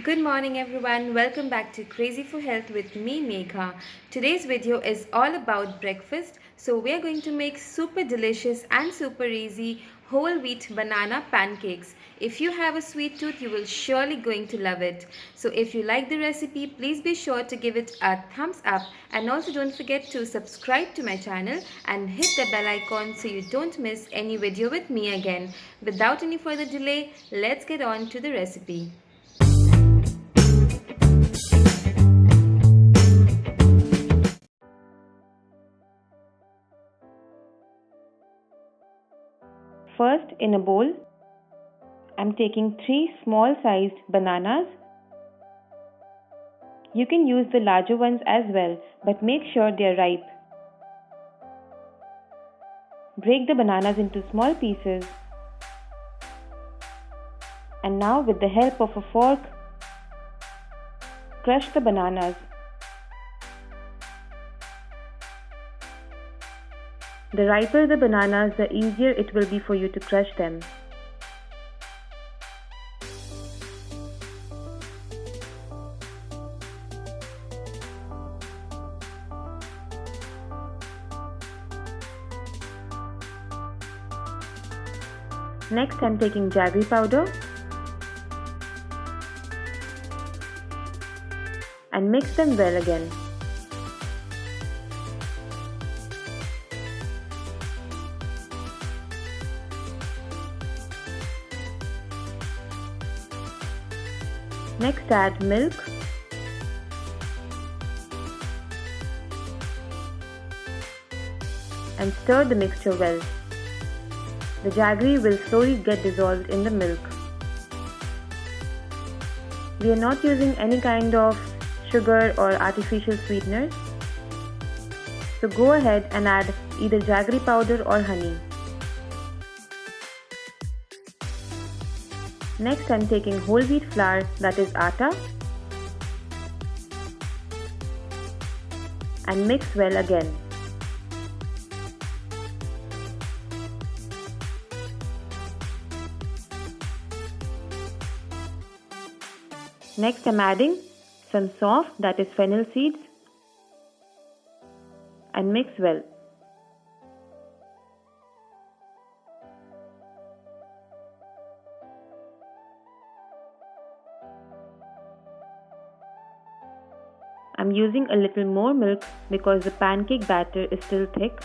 Good morning everyone, welcome back to Crazy for Health with me Megha. Today's video is all about breakfast. So we are going to make super delicious and super easy whole wheat banana pancakes. If you have a sweet tooth, you will surely going to love it. So if you like the recipe, please be sure to give it a thumbs up and also don't forget to subscribe to my channel and hit the bell icon so you don't miss any video with me again. Without any further delay, let's get on to the recipe. First, in a bowl, I'm taking 3 small sized bananas. You can use the larger ones as well, but make sure they are ripe. Break the bananas into small pieces. And now, with the help of a fork, crush the bananas. The riper the bananas, the easier it will be for you to crush them. Next, I'm taking jaggery powder and mix them well again. Next, add milk and stir the mixture well. The jaggery will slowly get dissolved in the milk. We are not using any kind of sugar or artificial sweeteners. So go ahead and add either jaggery powder or honey. Next, I'm taking whole wheat flour, that is atta, and mix well again. Next, I'm adding some saunf, that is fennel seeds, and mix well. I'm using a little more milk because the pancake batter is still thick.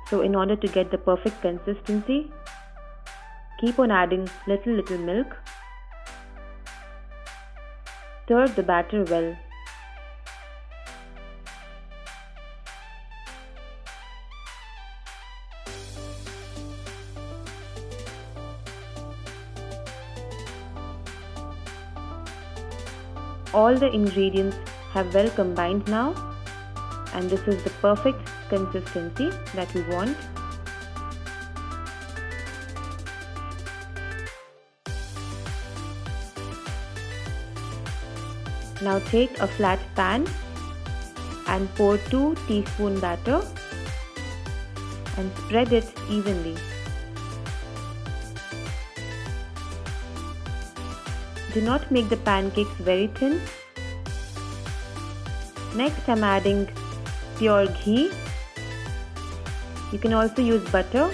So in order to get the perfect consistency, keep on adding little milk. Stir the batter well. All the ingredients have well combined now, and this is the perfect consistency that we want. Now take a flat pan and pour 2 teaspoon batter and spread it evenly. Do not make the pancakes very thin. Next, I'm adding pure ghee. You can also use butter,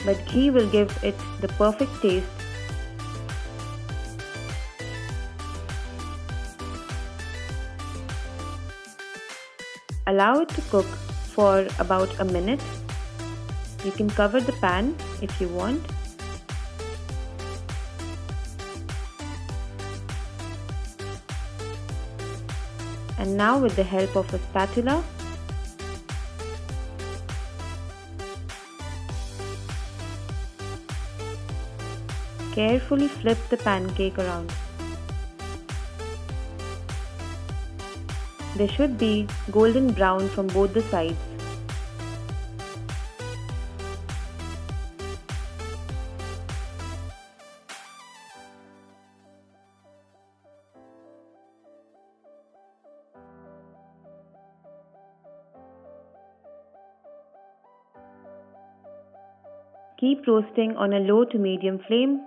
but ghee will give it the perfect taste. Allow it to cook for about a minute. You can cover the pan if you want. And now, with the help of a spatula, carefully flip the pancake around. They should be golden brown from both the sides. Keep roasting on a low to medium flame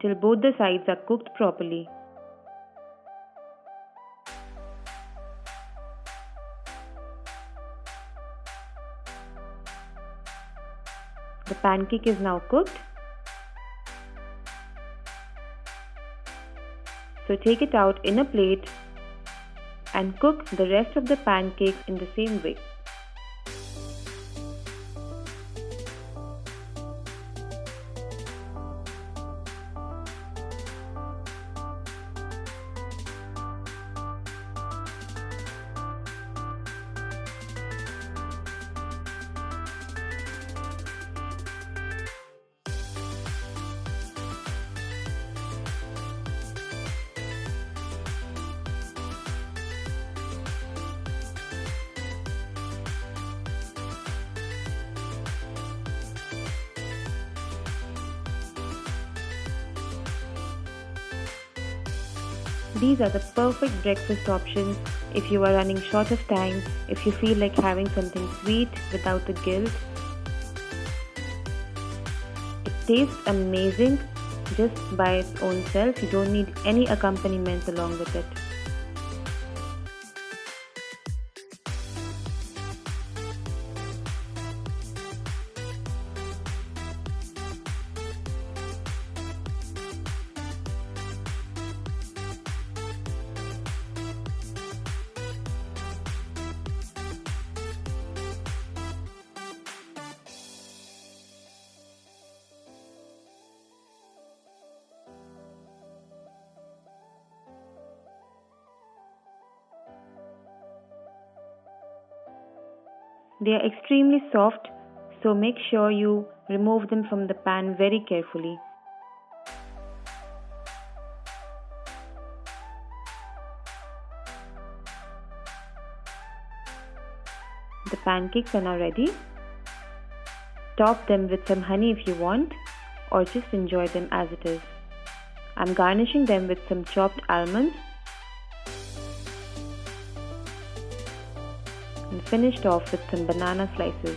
till both the sides are cooked properly. The pancake is now cooked. So take it out in a plate and cook the rest of the pancakes in the same way. These are the perfect breakfast options if you are running short of time, if you feel like having something sweet without the guilt. It tastes amazing just by its own self. You don't need any accompaniment along with it. They are extremely soft, so make sure you remove them from the pan very carefully. The pancakes are now ready. Top them with some honey if you want, or just enjoy them as it is. I'm garnishing them with some chopped almonds and finished off with some banana slices.